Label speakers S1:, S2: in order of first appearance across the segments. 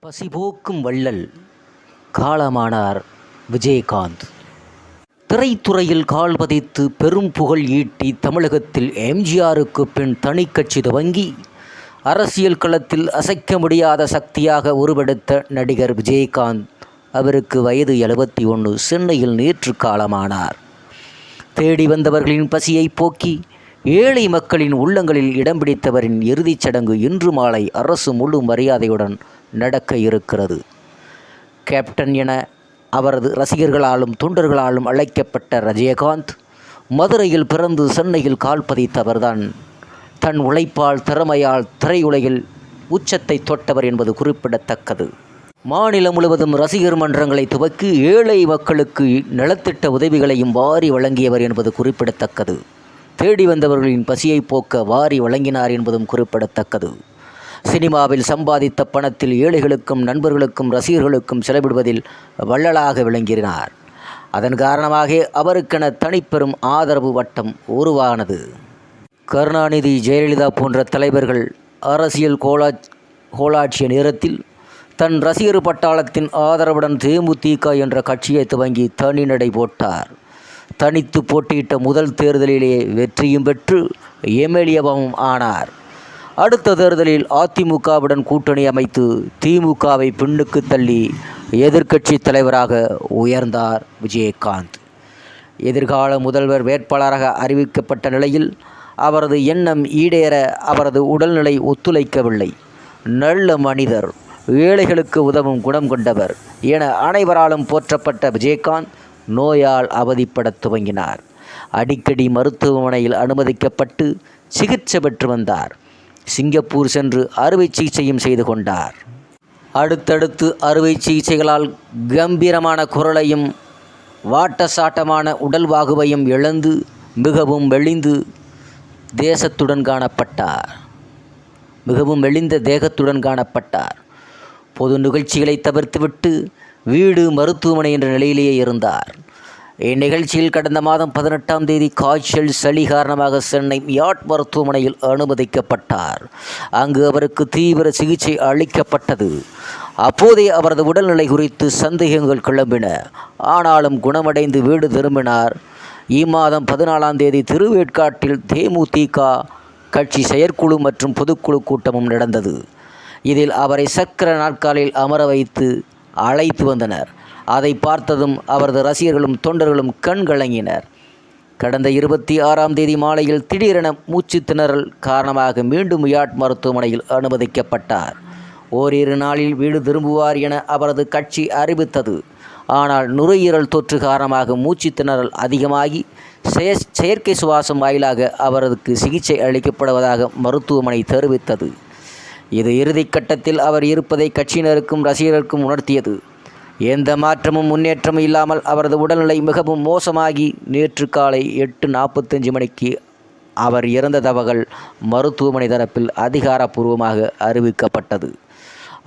S1: பசிபோக்கும் வள்ளல் காலமானார் விஜயகாந்த். திரைத்துறையில் கால் பதித்து பெரும் புகழ் ஈட்டி தமிழகத்தில் எம்ஜிஆருக்கு பின் தனிக்கட்சி துவங்கி அரசியல் களத்தில் அசைக்க முடியாத சக்தியாக உருவெடுத்த நடிகர் விஜயகாந்த். அவருக்கு வயது 71. சென்னையில் நேற்று காலமானார். தேடி வந்தவர்களின் பசியை போக்கி ஏழை மக்களின் உள்ளங்களில் இடம் பிடித்தவரின் இறுதிச் சடங்கு இன்று மாலை அரசு முழு மரியாதையுடன் நடக்க இருக்கிறது. கேப்டன் என அவரது ரசிகர்களாலும் தொண்டர்களாலும் அழைக்கப்பட்ட விஜயகாந்த் மதுரையில் பிறந்து சென்னையில் கால் பதித்தவர்தான். தன் உழைப்பால் திறமையால் திரையுலகில் உச்சத்தை தொட்டவர் என்பது குறிப்பிடத்தக்கது. மாநிலம் முழுவதும் ரசிகர் மன்றங்களை துவக்கி ஏழை மக்களுக்கு நலத்திட்ட உதவிகளையும் வாரி வழங்கியவர் என்பது குறிப்பிடத்தக்கது. தேடி வந்தவர்களின் பசியை போக்க வாரி வழங்கினார் என்பதும் குறிப்பிடத்தக்கது. சினிமாவில் சம்பாதித்த பணத்தில் ஏழைகளுக்கும் நண்பர்களுக்கும் ரசிகர்களுக்கும் செலவிடுவதில் வள்ளலாக விளங்கினார். அதன் காரணமாக அவருக்கென தனிப்பெரும் ஆதரவு வட்டம் உருவானது. கருணாநிதி, ஜெயலலிதா போன்ற தலைவர்கள் அரசியல் கோலாட்சிய நேரத்தில் தன் ரசிகர் பட்டாளத்தின் ஆதரவுடன் தேமுதிக என்ற கட்சியை துவங்கி தனிநடை போட்டார். தனித்து போட்டியிட்ட முதல் தேர்தலிலேயே வெற்றியும் பெற்று எம்எல்ஏவும் ஆனார். அடுத்த தேர்தலில் அதிமுகவுடன் கூட்டணி அமைத்து திமுகவை பின்னுக்கு தள்ளி எதிர்க்கட்சி தலைவராக உயர்ந்தார் விஜயகாந்த். எதிர்கால முதல்வர் வேட்பாளராக அறிவிக்கப்பட்ட நிலையில் அவரது எண்ணம் ஈடேற அவரது உடல்நிலை ஒத்துழைக்கவில்லை. நல்ல மனிதர், ஏழைகளுக்கு உதவும் குணம் கொண்டவர் என அனைவராலும் போற்றப்பட்ட விஜயகாந்த் நோயால் அவதிப்படத் துவங்கினார். அடிக்கடி மருத்துவமனையில் அனுமதிக்கப்பட்டு சிகிச்சை பெற்று வந்தார். சிங்கப்பூர் சென்று அறுவை சிகிச்சையும் செய்து கொண்டார். அடுத்தடுத்து அறுவை சிகிச்சைகளால் கம்பீரமான குரலையும் வாட்டசாட்டமான உடல்வாகுவையும் இழந்து மிகவும் மெலிந்து மெலிந்த தேகத்துடன் காணப்பட்டார். பொது நிகழ்ச்சிகளை தவிர்த்துவிட்டு வீடு மருத்துவமனை என்ற நிலையிலேயே இருந்தார். இந்நிகழ்ச்சியில் கடந்த மாதம் 18ஆம் தேதி காய்ச்சல், சளி காரணமாக சென்னை மியாட் மருத்துவமனையில் அனுமதிக்கப்பட்டார். அங்கு அவருக்கு தீவிர சிகிச்சை அளிக்கப்பட்டது. அப்போதே அவரது உடல்நிலை குறித்து சந்தேகங்கள் கிளம்பின. ஆனாலும் குணமடைந்து வீடு திரும்பினார். இம்மாதம் 14ஆம் தேதி திருவேற்காட்டில் தேமுதிக கட்சி செயற்குழு மற்றும் பொதுக்குழு கூட்டமும் நடந்தது. இதில் அவரை சக்கர நாற்காலில் அமர வைத்து அழைத்து வந்தனர். அதை பார்த்ததும் அவரது ரசிகர்களும் தொண்டர்களும் கண் கலங்கினர். கடந்த 26ஆம் தேதி மாலையில் திடீரென மூச்சு திணறல் காரணமாக மீண்டும் மியாட் மருத்துவமனையில் அனுமதிக்கப்பட்டார். ஓரிரு நாளில் வீடு திரும்புவார் என அவரது கட்சி அறிவித்தது. ஆனால் நுரையீரல் தொற்று காரணமாக மூச்சு திணறல் அதிகமாகி செயற்கை சுவாசம் வாயிலாக அவருக்கு சிகிச்சை அளிக்கப்படுவதாக மருத்துவமனை தெரிவித்தது. இது இறுதிக்கட்டத்தில் அவர் இருப்பதை கட்சியினருக்கும் ரசிகர்களுக்கும் உணர்த்தியது. எந்த மாற்றமும் முன்னேற்றமும் இல்லாமல் அவரது உடல்நிலை மிகவும் மோசமாகி நேற்று காலை 8:45 மணிக்கு அவர் இறந்த தகவல் மருத்துவமனை தரப்பில் அதிகாரப்பூர்வமாக அறிவிக்கப்பட்டது.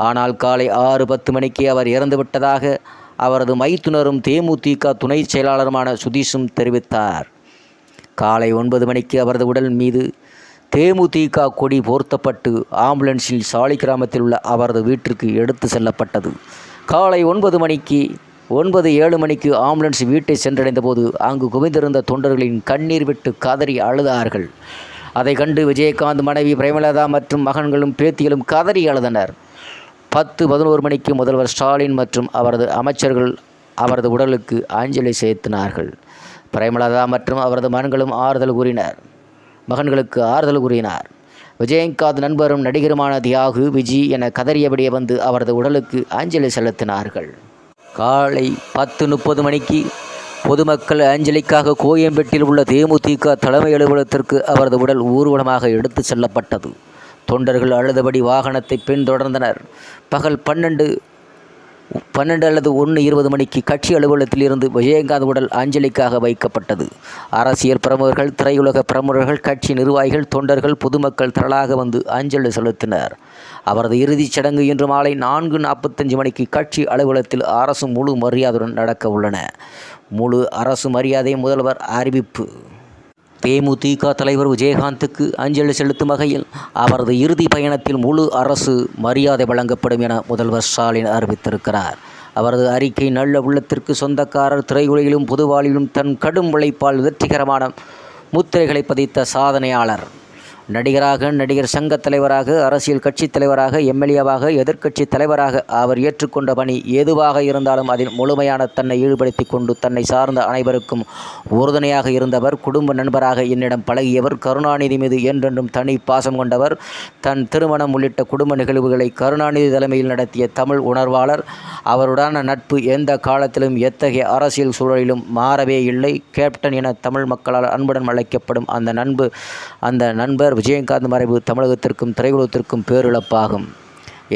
S1: ஆனால் காலை 6:10 மணிக்கு அவர் இறந்துவிட்டதாக அவரது மைத்துனரும் தேமுதிக துணை செயலாளருமான சுதீஷும் தெரிவித்தார். காலை 9 மணிக்கு அவரது உடல் மீது தேமுதிக கொடி போர்த்தப்பட்டு ஆம்புலன்ஸில் சாலிகிராமத்தில் உள்ள அவரது வீட்டிற்கு எடுத்து செல்லப்பட்டது. காலை 9:07 மணிக்கு ஆம்புலன்ஸ் வீட்டை சென்றடைந்த போது அங்கு குவிந்திருந்த தொண்டர்களின் கண்ணீர் விட்டு கதறி அழுதார்கள். அதை கண்டு விஜயகாந்த் மனைவி பிரேமலதா மற்றும் மகன்களும் பேத்திகளும் கதறி அழுதனர். 10:11 மணிக்கு முதல்வர் ஸ்டாலின் மற்றும் அவரது அமைச்சர்கள் அவரது உடலுக்கு அஞ்சலி செலுத்தினார்கள். பிரேமலதா மற்றும் அவரது மகன்களுக்கு ஆறுதல் கூறினார். விஜயகாந்த் நண்பரும் நடிகருமான தியாகு, விஜி என கதறியபடியே வந்து அவரது உடலுக்கு அஞ்சலி செலுத்தினார்கள். காலை 10:30 மணிக்கு பொதுமக்கள் அஞ்சலிக்காக கோயம்பேட்டில் உள்ள தேமுதிக தலைமை அலுவலகத்திற்கு அவரது உடல் ஊர்வலமாக எடுத்து செல்லப்பட்டது. தொண்டர்கள் அழுதபடி வாகனத்தை பின்தொடர்ந்தனர். பகல் 12 அல்லது 1:20 மணிக்கு கட்சி அலுவலகத்தில் இருந்து விஜயகாந்த் உடல் அஞ்சலிக்காக வைக்கப்பட்டது. அரசியல் பிரமுகர்கள், திரையுலக பிரமுகர்கள், கட்சி நிர்வாகிகள், தொண்டர்கள், பொதுமக்கள் திரளாக வந்து அஞ்சலி செலுத்தினர். அவரது இறுதிச் சடங்கு இன்று மாலை 4:45 மணிக்கு கட்சி அலுவலகத்தில் அரசு முழு மரியாதையுடன் நடக்க உள்ளன. முழு அரசு மரியாதை முதல்வர் அறிவிப்பு. தேமுதிக தலைவர் விஜயகாந்துக்கு அஞ்சலி செலுத்தும் வகையில் அவரது இறுதி பயணத்தில் முழு அரசு மரியாதை வழங்கப்படும் என முதல்வர் ஸ்டாலின் அறிவித்திருக்கிறார். அவரது அறிக்கை நல்ல உள்ளத்திற்கு சொந்தக்காரர். திரையுலகிலும் பொதுவாழ்விலும் தன் கடும் உழைப்பால் வெற்றிகரமான முத்திரைகளை பதித்த சாதனையாளர். நடிகராக, நடிகர் சங்க தலைவராக, அரசியல் கட்சி தலைவராக, எம்எல்ஏவாக, எதிர்க்கட்சி தலைவராக அவர் ஏற்றுக்கொண்ட பணி எதுவாக இருந்தாலும் அதில் முழுமையான தன்னை ஈடுபடுத்தி கொண்டு தன்னை சார்ந்த அனைவருக்கும் உறுதுணையாக இருந்தவர். குடும்ப நண்பராக என்னிடம் பழகியவர். கருணாநிதி மீது என்றென்றும் தனி பாசம் கொண்டவர். தன் திருமணம் உள்ளிட்ட குடும்ப நிகழ்வுகளை கருணாநிதி தலைமையில் நடத்திய தமிழ் உணர்வாளர். அவருடான நட்பு எந்த காலத்திலும் எத்தகைய அரசியல் சூழலிலும் மாறவே இல்லை. கேப்டன் என தமிழ் மக்களால் அன்புடன் அழைக்கப்படும் அந்த நண்பர் விஜயகாந்த் மறைவு தமிழகத்திற்கும் திரையுலகத்திற்கும் பேரிழப்பாகும்.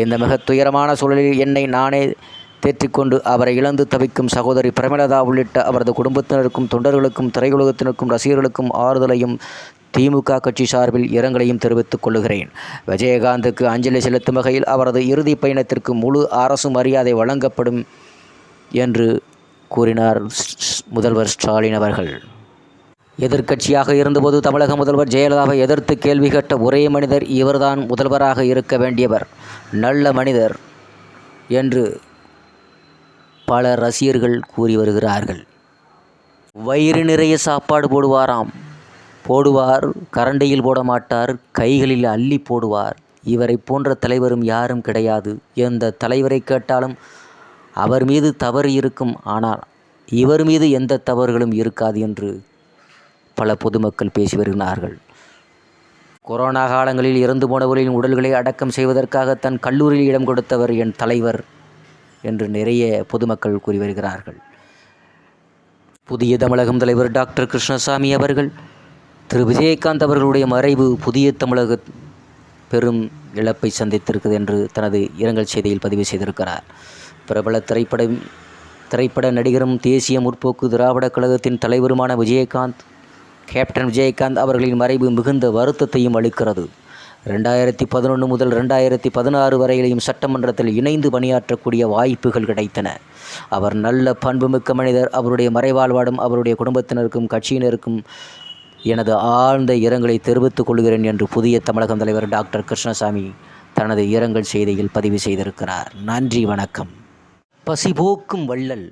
S1: இந்த மிக துயரமான சூழலில் என்னை நானே தேற்றிக்கொண்டு அவரை இழந்து தவிக்கும் சகோதரி பிரேமலதா உள்ளிட்ட அவரது குடும்பத்தினருக்கும், தொண்டர்களுக்கும், திரையுலகத்தினருக்கும், ரசிகர்களுக்கும் ஆறுதலையும் திமுக கட்சி சார்பில் இரங்கலையும் தெரிவித்துக் கொள்கிறேன். விஜயகாந்துக்கு அஞ்சலி செலுத்தும் வகையில் அவரது இறுதி பயணத்திற்கு முழு அரசு மரியாதை வழங்கப்படும் என்று கூறினார் முதல்வர் ஸ்டாலின் அவர்கள். எதிர்க்கட்சியாக இருந்தபோது தமிழக முதல்வர் ஜெயலலிதாவை எதிர்த்து கேள்வி கேட்ட ஒரே மனிதர் இவர்தான் முதல்வராக இருக்க வேண்டியவர், நல்ல மனிதர் என்று பல ரசிகர்கள் கூறி வருகிறார்கள். வயிறு நிறைய சாப்பாடு போடுவார், கரண்டியில் போட மாட்டார், கைகளில் அள்ளி போடுவார். இவரை போன்ற தலைவரும் யாரும் கிடையாது. எந்த தலைவரை கேட்டாலும் அவர் மீது தவறு இருக்கும், ஆனால் இவர் மீது எந்த தவறுகளும் இருக்காது என்று பல பொதுமக்கள் பேசி வருகிறார்கள். கொரோனா காலங்களில் இறந்து போனவர்களின் உடல்களை அடக்கம் செய்வதற்காக தன் கல்லூரியில் இடம் கொடுத்தவர் என் தலைவர் என்று நிறைய பொதுமக்கள் கூறி வருகிறார்கள். புதிய தமிழகம் தலைவர் டாக்டர் கிருஷ்ணசாமி அவர்கள் திரு விஜயகாந்த் அவர்களுடைய மறைவு புதிய தமிழக பெரும் இழப்பை சந்தித்திருக்கிறது என்று தனது இரங்கல் செய்தியில் பதிவு செய்திருக்கிறார். பிரபல திரைப்பட நடிகரும் தேசிய முற்போக்கு திராவிட கழகத்தின் தலைவருமான கேப்டன் விஜயகாந்த் அவர்களின் மறைவு மிகுந்த வருத்தத்தையும் அளிக்கிறது. 2011 முதல் 2016 வரையிலையும் சட்டமன்றத்தில் இணைந்து பணியாற்றக்கூடிய வாய்ப்புகள் கிடைத்தன. அவர் நல்ல பண்புமிக்க மனிதர். அவருடைய மறைவால் வாடும் அவருடைய குடும்பத்தினருக்கும் கட்சியினருக்கும் எனது ஆழ்ந்த இரங்கலை தெரிவித்துக் கொள்கிறேன் என்று புதிய தமிழகம் தலைவர் டாக்டர் கிருஷ்ணசாமி தனது இரங்கல் செய்தியில் பதிவு செய்திருக்கிறார். நன்றி, வணக்கம். பசிபோக்கும் வள்ளல்